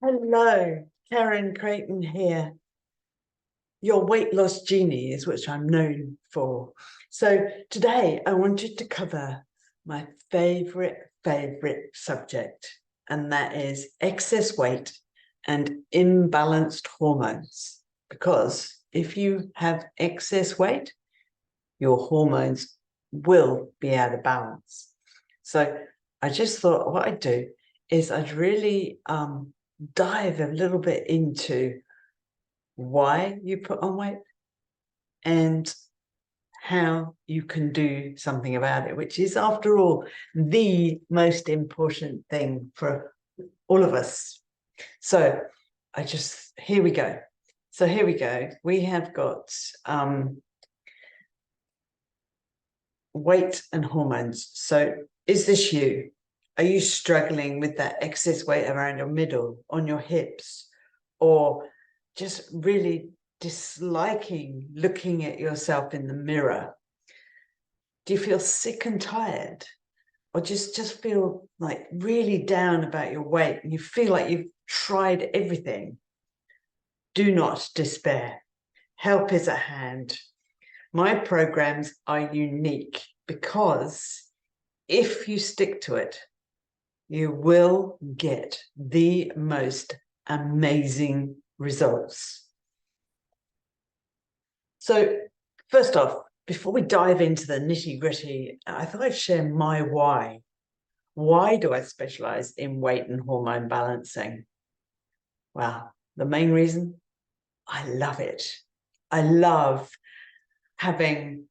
Hello, Karen Creighton here. Your weight loss genie is what I'm known for. So today I wanted to cover my favorite subject, and that is excess weight and imbalanced hormones. Because if you have excess weight, your hormones will be out of balance. So I just thought what I'd do is I'd really dive a little bit into why you put on weight and how you can do something about it, which is, after all, the most important thing for all of us. So here we go. So here we go. We have got weight and hormones. So is this you? Are you struggling with that excess weight around your middle, on your hips, or just really disliking looking at yourself in the mirror? Do you feel sick and tired, or just feel like really down about your weight and you feel like you've tried everything? Do not despair. Help is at hand. My programs are unique because if you stick to it, you will get the most amazing results. So first off, before we dive into the nitty-gritty, I thought I'd share my why. Why do I specialize in weight and hormone balancing? Well, the main reason, I love it. I love having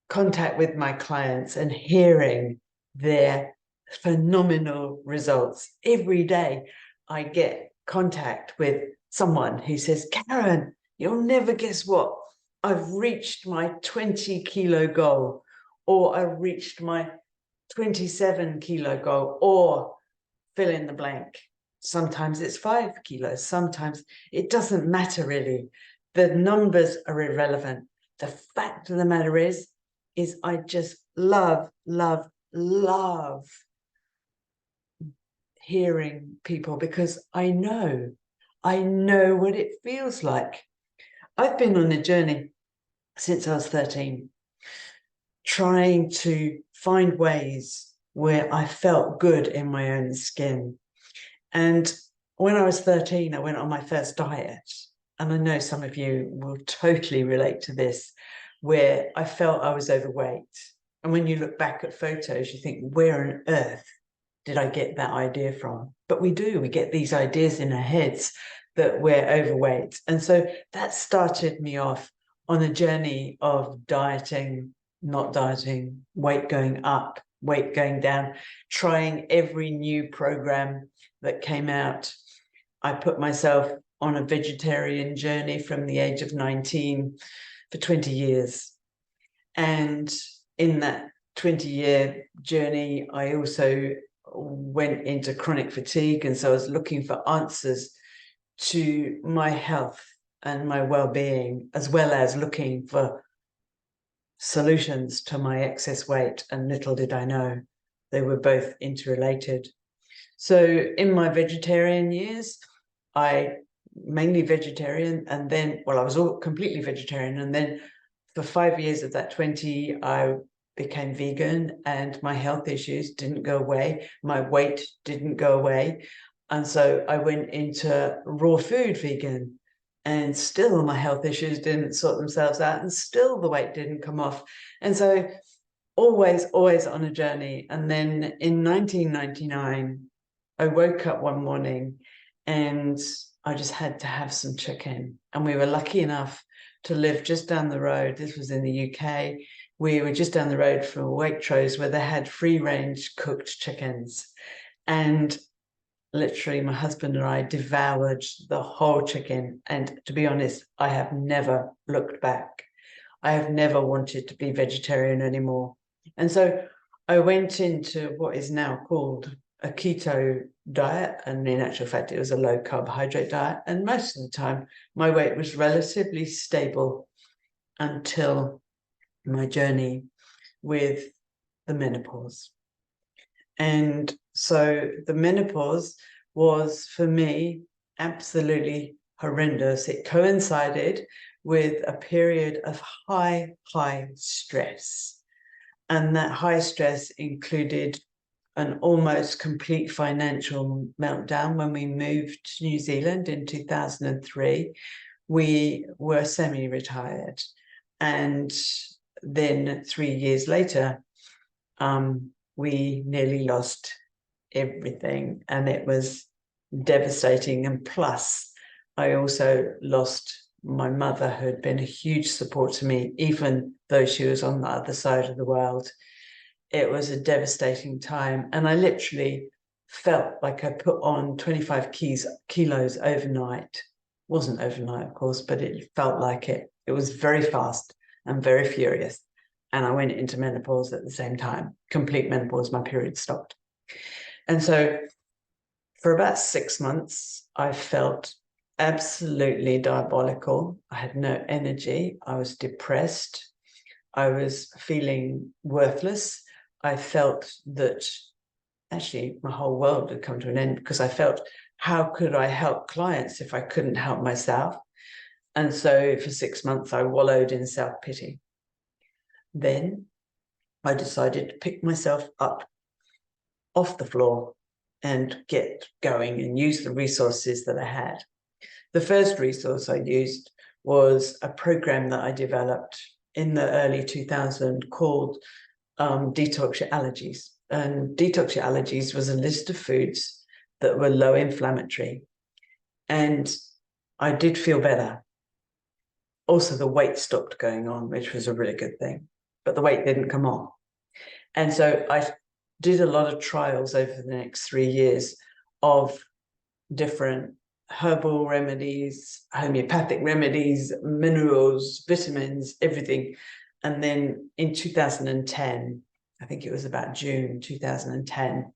contact with my clients and hearing their phenomenal results. Every day I get contact with someone who says, Karen, you'll never guess what? I've reached my 20-kilo goal, or I've reached my 27-kilo goal, or fill in the blank. Sometimes it's 5 kilos, sometimes it doesn't matter really. The numbers are irrelevant. The fact of the matter is I just love hearing people, because I know what it feels like. I've been on a journey since I was 13, trying to find ways where I felt good in my own skin. And when I was 13, I went on my first diet. And I know some of you will totally relate to this, where I felt I was overweight. And when you look back at photos, you think, where on earth did I get that idea from? But we get these ideas in our heads that we're overweight. And so that started me off on a journey of dieting, not dieting, weight going up, weight going down, trying every new program that came out. I put myself on a vegetarian journey from the age of 19 for 20 years. And in that 20-year journey, I also went into chronic fatigue. And so I was looking for answers to my health and my well-being, as well as looking for solutions to my excess weight. And little did I know they were both interrelated. So in my vegetarian years, I mainly vegetarian, and then, well, I was all completely vegetarian. And then for 5 years of that 20, I became vegan, and my health issues didn't go away. My weight didn't go away. And so I went into raw food vegan, and still my health issues didn't sort themselves out, and still the weight didn't come off. And so always on a journey. And then in 1999, I woke up one morning and I just had to have some chicken. And we were lucky enough to live just down the road. This was in the UK. We were just down the road from Waitrose, where they had free-range cooked chickens. And literally, my husband and I devoured the whole chicken. And to be honest, I have never looked back. I have never wanted to be vegetarian anymore. And so I went into what is now called a keto diet. And in actual fact, it was a low carbohydrate diet. And most of the time, my weight was relatively stable until my journey with the menopause. And so the menopause was, for me, absolutely horrendous. It coincided with a period of high stress. And that high stress included an almost complete financial meltdown when we moved to New Zealand in 2003. We were semi-retired. And then 3 years later, we nearly lost everything, and it was devastating. And plus, I also lost my mother, who had been a huge support to me, even though she was on the other side of the world. It was a devastating time, and I literally felt like I put on 25 kilos overnight. Wasn't overnight, of course, but it felt like it. It was very fast and very furious. And I went into menopause at the same time. Complete menopause, my period stopped. And so for about 6 months, I felt absolutely diabolical. I had no energy. I was depressed. I was feeling worthless. I felt that actually my whole world had come to an end, because I felt, how could I help clients if I couldn't help myself? And so for 6 months, I wallowed in self-pity. Then I decided to pick myself up off the floor and get going and use the resources that I had. The first resource I used was a program that I developed in the early 2000s called Detox Your Allergies. And Detox Your Allergies was a list of foods that were low inflammatory. And I did feel better. Also, the weight stopped going on, which was a really good thing, but the weight didn't come on. And so I did a lot of trials over the next 3 years of different herbal remedies, homeopathic remedies, minerals, vitamins, everything. And then in 2010, I think it was about June 2010,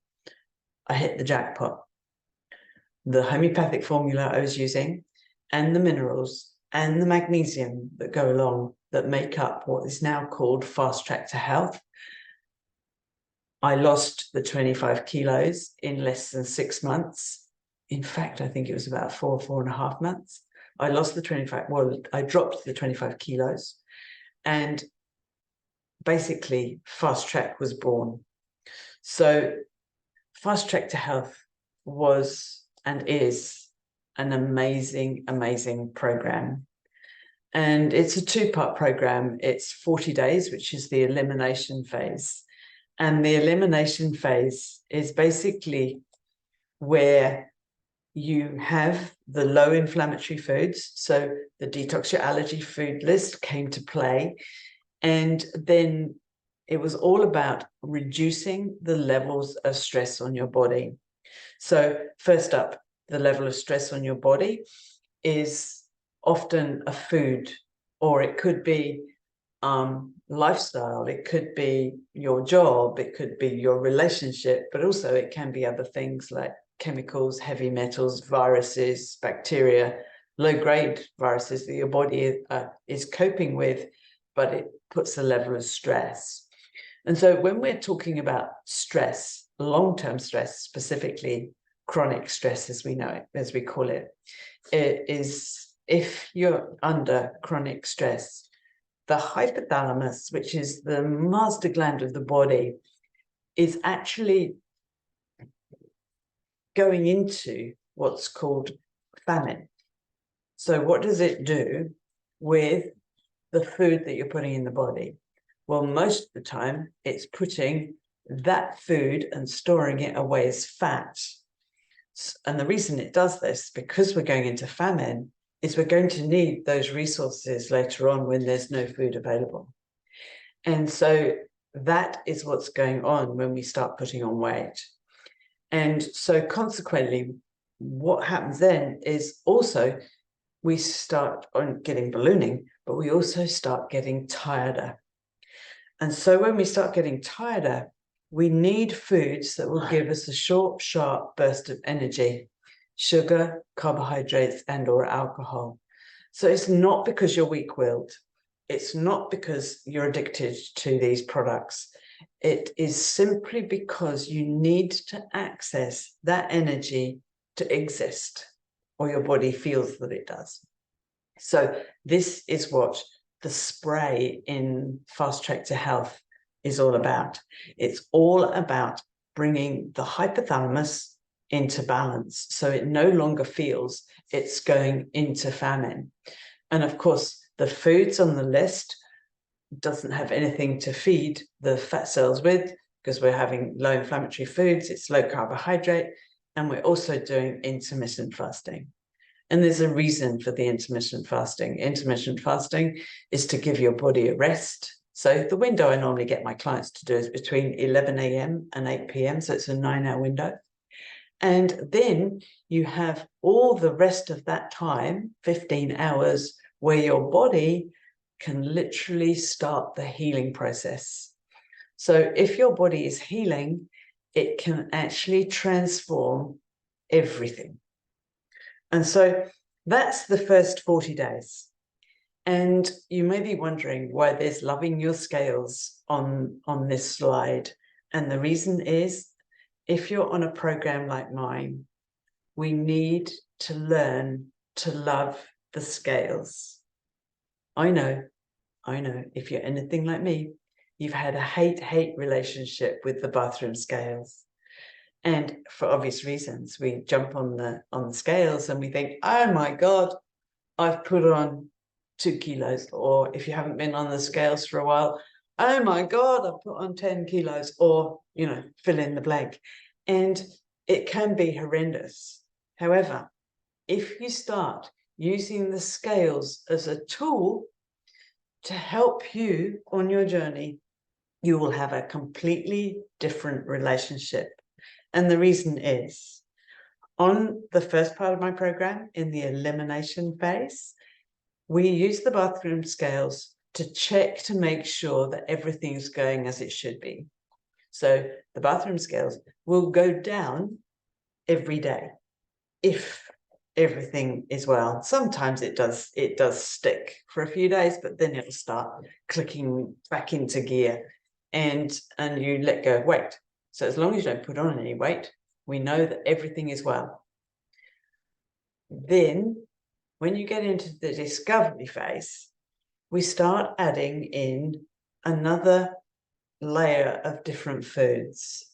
I hit the jackpot. The homeopathic formula I was using, and the minerals and the magnesium that go along, that make up what is now called Fast Track to Health. I lost the 25 kilos in less than 6 months. In fact, I think it was about 4.5 months. I lost the 25, well, I dropped the 25 kilos, and basically Fast Track was born. So Fast Track to Health was and is an amazing, amazing program. And it's a 2-part program. It's 40 days, which is the elimination phase. And the elimination phase is basically where you have the low inflammatory foods. So the Detox Your Allergy food list came to play. And then it was all about reducing the levels of stress on your body. So first up, the level of stress on your body is often a food, or it could be lifestyle, it could be your job, it could be your relationship, but also it can be other things like chemicals, heavy metals, viruses, bacteria, low-grade viruses that your body is coping with, but it puts a level of stress. And so when we're talking about stress, long-term stress, specifically chronic stress, as we know it, as we call it, it is, if you're under chronic stress, the hypothalamus, which is the master gland of the body, is actually going into what's called famine. So what does it do with the food that you're putting in the body? Well, most of the time, it's putting that food and storing it away as fat. And the reason it does this, because we're going into famine, is we're going to need those resources later on when there's no food available. And so that is what's going on when we start putting on weight. And so consequently, what happens then is also we start on getting ballooning, but we also start getting tireder. And so when we start getting tireder, we need foods that will give us a short, sharp burst of energy: sugar, carbohydrates, and or alcohol. So it's not because you're weak-willed. It's not because you're addicted to these products. It is simply because you need to access that energy to exist or your body feels that it does. So this is what the spray in Fast Track to Health is all about. It's all about bringing the hypothalamus into balance, so it no longer feels it's going into famine. And of course, the foods on the list doesn't have anything to feed the fat cells with, because we're having low inflammatory foods, it's low carbohydrate, and we're also doing intermittent fasting. And there's a reason for the intermittent fasting. Intermittent fasting is to give your body a rest. So the window I normally get my clients to do is between 11 a.m. and 8 p.m. So it's a 9-hour window. And then you have all the rest of that time, 15 hours, where your body can literally start the healing process. So if your body is healing, it can actually transform everything. And so that's the first 40 days. And you may be wondering why there's loving your scales on this slide. And the reason is, if you're on a program like mine, we need to learn to love the scales. I know, if you're anything like me, you've had a hate-hate relationship with the bathroom scales. And for obvious reasons, we jump on the scales and we think, oh my God, I've put on 2 kilos. Or if you haven't been on the scales for a while, oh my God, I've put on 10 kilos, or, you know, fill in the blank. And it can be horrendous. However, if you start using the scales as a tool to help you on your journey, you will have a completely different relationship. And the reason is, on the first part of my program, in the elimination phase, we use the bathroom scales to check to make sure that everything's going as it should be. So the bathroom scales will go down every day if everything is well. Sometimes it does stick for a few days, but then it'll start clicking back into gear, and you let go of weight. So as long as you don't put on any weight, we know that everything is well. Then when you get into the discovery phase, we start adding in another layer of different foods.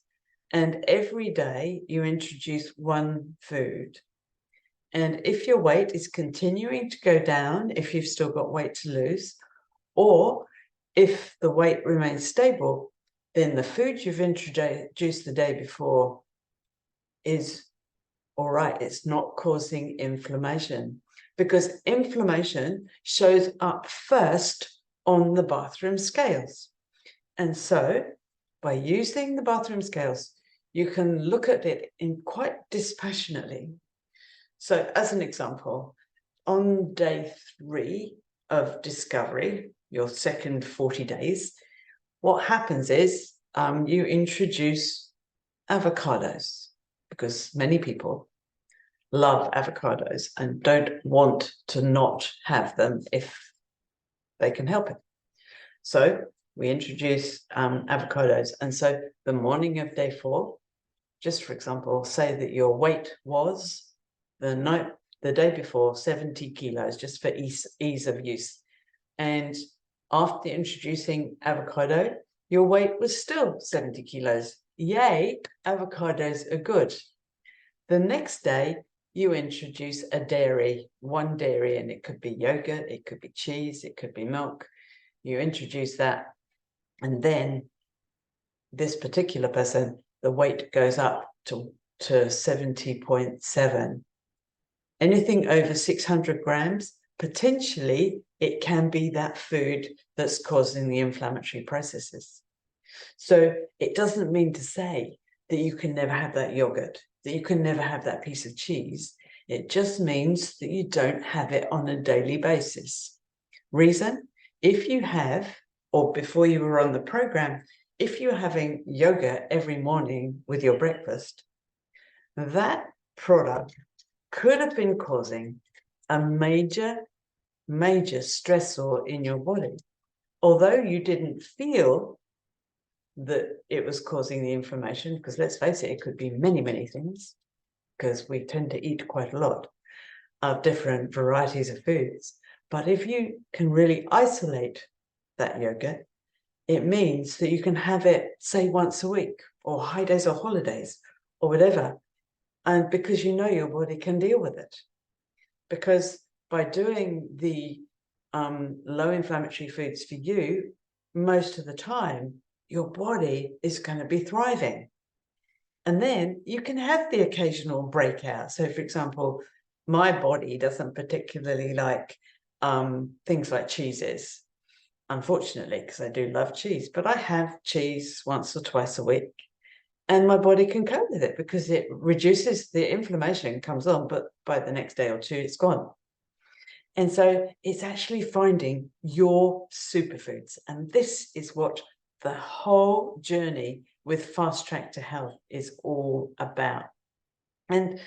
And every day you introduce one food. And if your weight is continuing to go down, if you've still got weight to lose, or if the weight remains stable, then the food you've introduced the day before is all right. It's not causing inflammation, because inflammation shows up first on the bathroom scales. And so by using the bathroom scales, you can look at it in quite dispassionately. So as an example, on day 3 of discovery, your second 40 days, what happens is you introduce avocados, because many people love avocados and don't want to not have them if they can help it. So we introduce avocados. And so the morning of day 4, just for example, say that your weight was the day before 70 kilos, just for ease of use. And after introducing avocado, your weight was still 70 kilos. Yay, avocados are good. The next day, you introduce a dairy, one dairy, and it could be yogurt, it could be cheese, it could be milk. You introduce that, and then this particular person, the weight goes up to 70.7. Anything over 600 grams, potentially it can be that food that's causing the inflammatory processes. So it doesn't mean to say that you can never have that yogurt, that you can never have that piece of cheese. It just means that you don't have it on a daily basis. Reason, if you have, or before you were on the program, if you're having yogurt every morning with your breakfast, that product could have been causing a major stressor in your body. Although you didn't feel that it was causing the inflammation, because let's face it, it could be many things, because we tend to eat quite a lot. of different varieties of foods. But if you can really isolate that yogurt, it means that you can have it, say, once a week, or high days or holidays, or whatever. And because you know your body can deal with it. Because by doing the low inflammatory foods for you, most of the time, your body is going to be thriving. And then you can have the occasional breakout. So, for example, my body doesn't particularly like things like cheeses, unfortunately, because I do love cheese, but I have cheese once or twice a week. And my body can cope with it because it reduces the inflammation, comes on, but by the next day or two, it's gone. And so it's actually finding your superfoods. And this is what the whole journey with Fast Track to Health is all about. And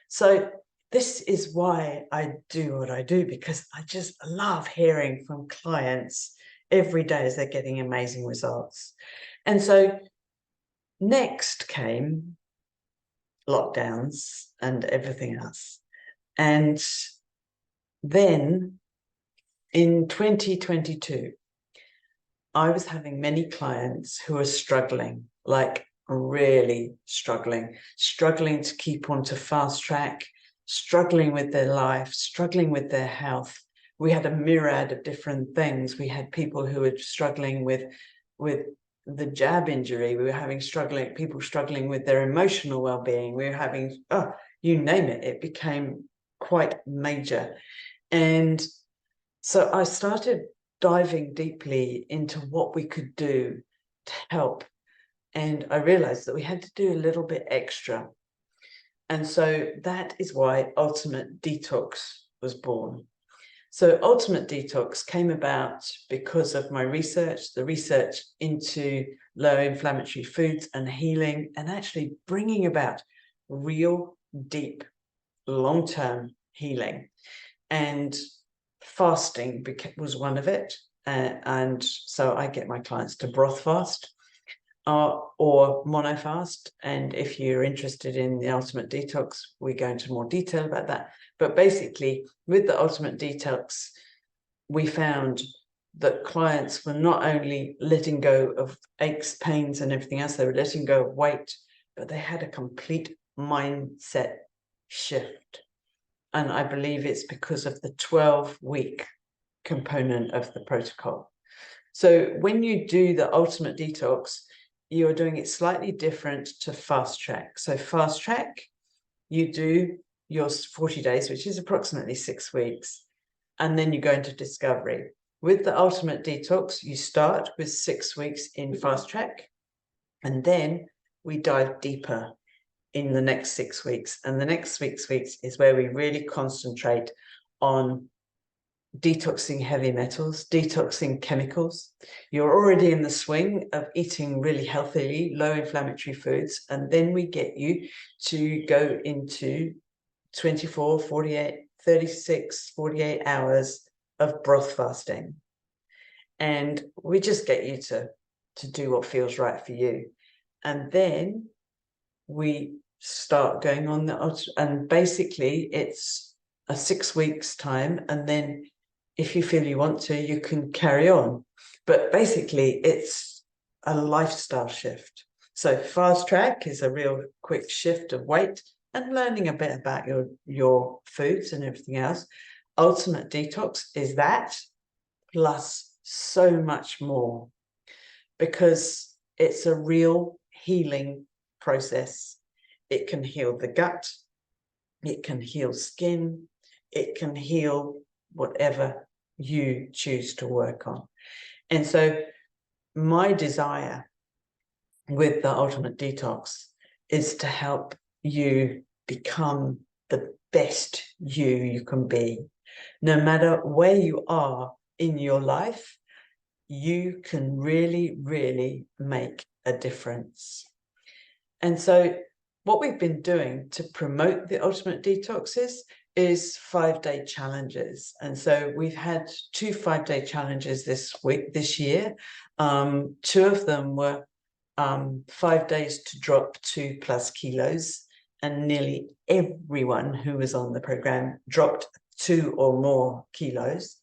so this is why I do what I do, because I just love hearing from clients every day as they're getting amazing results. And so next came lockdowns and everything else. And then in 2022, I was having many clients who were struggling, like really struggling to keep on to Fast Track, struggling with their life, struggling with their health. We had a myriad of different things. We had people who were struggling with the jab injury. We were having people struggling with their emotional well-being. We were having, you name it, it became quite major. And so I started diving deeply into what we could do to help. And I realized that we had to do a little bit extra. And so that is why Ultimate Detox was born. So Ultimate Detox came about because of my research, the research into low inflammatory foods and healing, and actually bringing about real, deep, long-term healing. And fasting was one of it. And so I get my clients to broth fast or monofast. And if you're interested in the Ultimate Detox, we go into more detail about that. But basically, with the Ultimate Detox, we found that clients were not only letting go of aches, pains, and everything else, they were letting go of weight, but they had a complete mindset shift. And I believe it's because of the 12-week component of the protocol. So when you do the Ultimate Detox, you're doing it slightly different to Fast Track. So Fast Track, you do your 40 days, which is approximately 6 weeks, and then you go into Discovery. With the Ultimate Detox, you start with 6 weeks in Fast Track, and then we dive deeper in the next 6 weeks. And the next 6 weeks is where we really concentrate on detoxing heavy metals, detoxing chemicals. You're already in the swing of eating really healthily, low inflammatory foods. And then we get you to go into 24, 48, 36, 48 hours of broth fasting. And we just get you to do what feels right for you. And then we start going on and basically it's a 6 weeks time, and then if you feel you want to, you can carry on. But basically it's a lifestyle shift. So Fast Track is a real quick shift of weight and learning a bit about your foods and everything else. Ultimate Detox is that plus so much more, because it's a real healing process. It can heal the gut, it can heal skin, it can heal whatever you choose to work on. And so my desire with the Ultimate Detox is to help you become the best you can be. No matter where you are in your life, you can really, really make a difference. And so what we've been doing to promote the Ultimate Detoxes is 5-day challenges. And so we've had 2 5-day challenges this year. 2 of them were 5 days to drop 2+ kilos. and nearly everyone who was on the program dropped 2 or more kilos.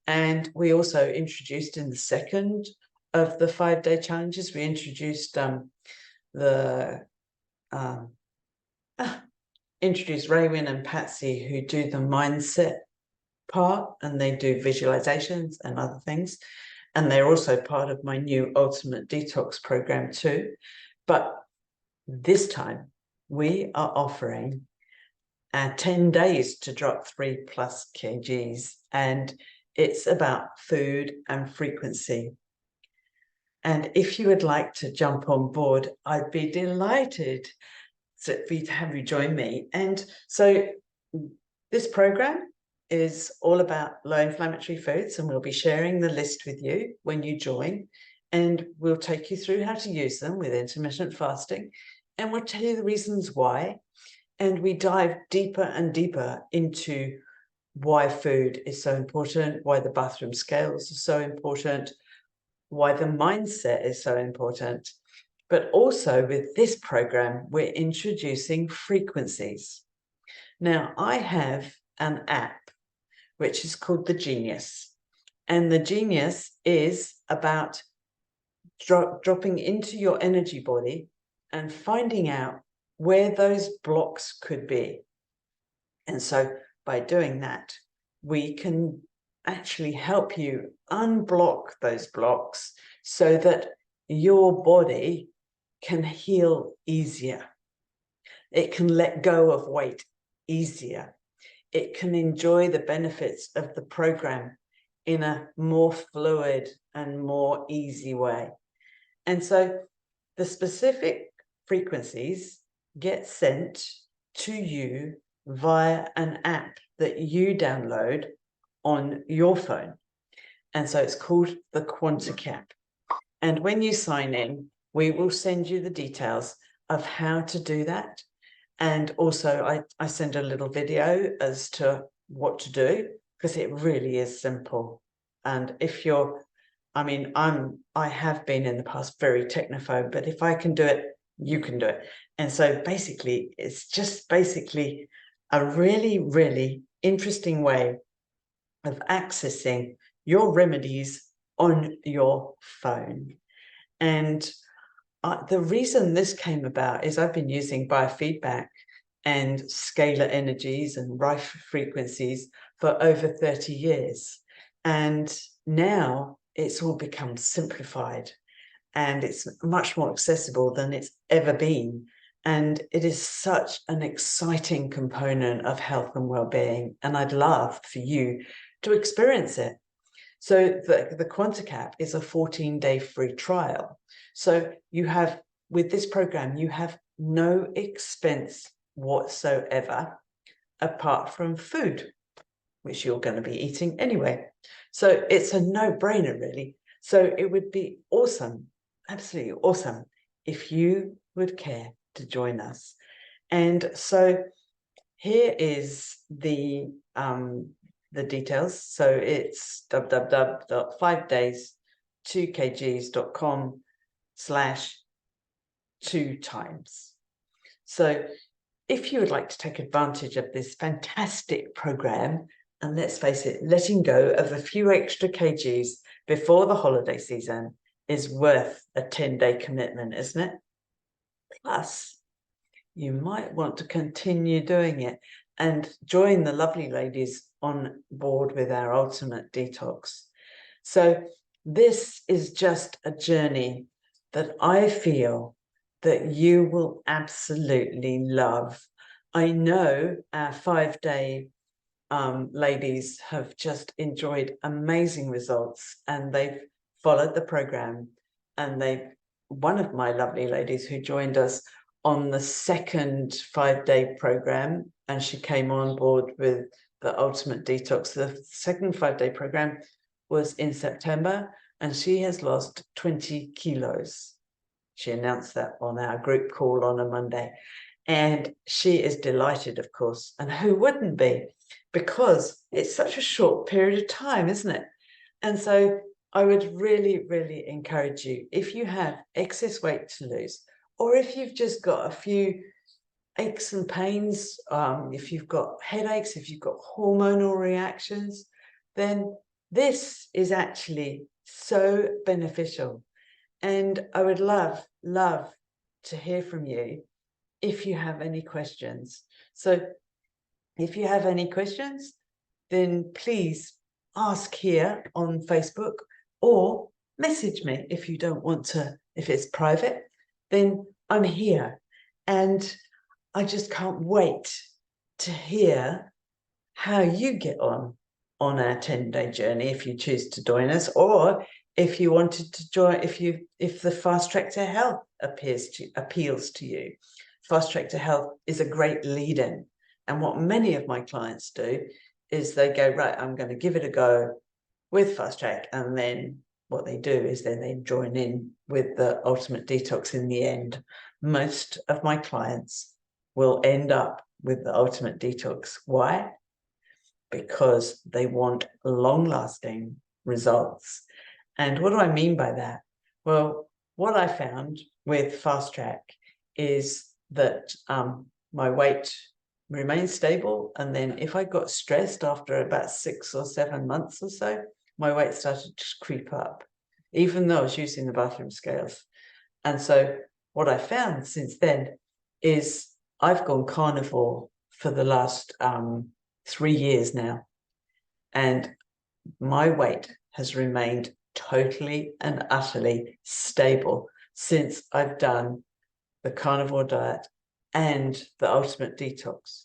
And we also introduced, in the second of the 5-day challenges, we introduced introduced Raywin and Patsy, who do the mindset part, and they do visualizations and other things. And they're also part of my new Ultimate Detox program too. But this time we are offering 10 days to drop 3+ kgs, and it's about food and frequency. And if you would like to jump on board, I'd be delighted for you to have you join me. And so this program is all about low inflammatory foods, and we'll be sharing the list with you when you join, and we'll take you through how to use them with intermittent fasting, and we'll tell you the reasons why, and we dive deeper and deeper into why food is so important, why the bathroom scales are so important, why the mindset is so important. But also with this program, we're introducing frequencies. Now, I have an app which is called the Genius, and the Genius is about dropping into your energy body and finding out where those blocks could be. And so by doing that, we can actually help you unblock those blocks so that your body can heal easier. It can let go of weight easier. It can enjoy the benefits of the program in a more fluid and more easy way. And so the specific frequencies get sent to you via an app that you download on your phone. And so it's called the QuantiCap. And when you sign in, we will send you the details of how to do that. And also I send a little video as to what to do, because it really is simple. And if you're, I mean, I have been in the past very technophobe, but if I can do it, you can do it. And so basically, it's just basically a really, really interesting way of accessing your remedies on your phone. And the reason this came about is I've been using biofeedback and scalar energies and rife frequencies for over 30 years. And now it's all become simplified, and it's much more accessible than it's ever been. And it is such an exciting component of health and well-being. And I'd love for you to experience it. So the QuantiCap is a 14-day free trial. So you have, with this program, you have no expense whatsoever apart from food, which you're going to be eating anyway. So it's a no-brainer, really. So it would be awesome, absolutely awesome, if you would care to join us. And so here is the details. So it's www.5days2kgs.com/2x. So if you would like to take advantage of this fantastic program, and let's face it, letting go of a few extra kgs before the holiday season is worth a 10-day commitment, isn't it? Plus, you might want to continue doing it and join the lovely ladies on board with our Ultimate Detox. So this is just a journey that I feel that you will absolutely love. I know our 5-day ladies have just enjoyed amazing results, and they've followed the program. And one of my lovely ladies who joined us on the second 5-day program, and she came on board with the Ultimate Detox. The second 5-day program was in September, and she has lost 20 kilos. She announced that on our group call on a Monday. And she is delighted, of course. And who wouldn't be? Because it's such a short period of time, isn't it? And so I would really, really encourage you, if you have excess weight to lose, or if you've just got a few aches and pains, if you've got headaches, if you've got hormonal reactions, then this is actually so beneficial. And I would love to hear from you if you have any questions. So if you have any questions, then please ask here on Facebook, or message me if you don't want to. If it's private, then I'm here. And I just can't wait to hear how you get on our 10-day journey, if you choose to join us, or if you wanted to join, if the Fast Track to Health appeals to you. Fast Track to Health is a great lead-in. And what many of my clients do is they go, right, I'm going to give it a go with Fast Track. And then what they do is then they join in with the Ultimate Detox in the end. Most of my clients will end up with the Ultimate Detox. Why? Because they want long-lasting results. And what do I mean by that? Well, what I found with Fast Track is that my weight remained stable. And then if I got stressed after about 6 or 7 months or so, my weight started to creep up, even though I was using the bathroom scales. And so what I found since then is I've gone carnivore for the last 3 years now. And my weight has remained totally and utterly stable since I've done the carnivore diet and the Ultimate Detox.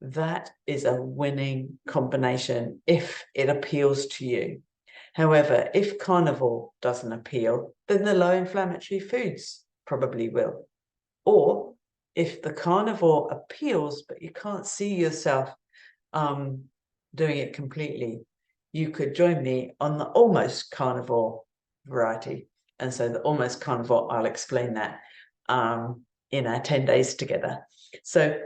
That is a winning combination if it appeals to you. However, if carnivore doesn't appeal, then the low inflammatory foods probably will. Or if the carnivore appeals, but you can't see yourself doing it completely, you could join me on the almost carnivore variety. And so the almost carnivore, I'll explain that in our 10 days together. So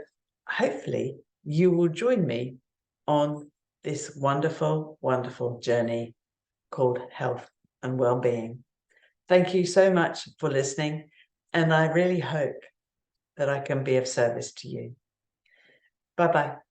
hopefully you will join me on this wonderful, wonderful journey called health and well-being. Thank you so much for listening, and I really hope that I can be of service to you. Bye-bye.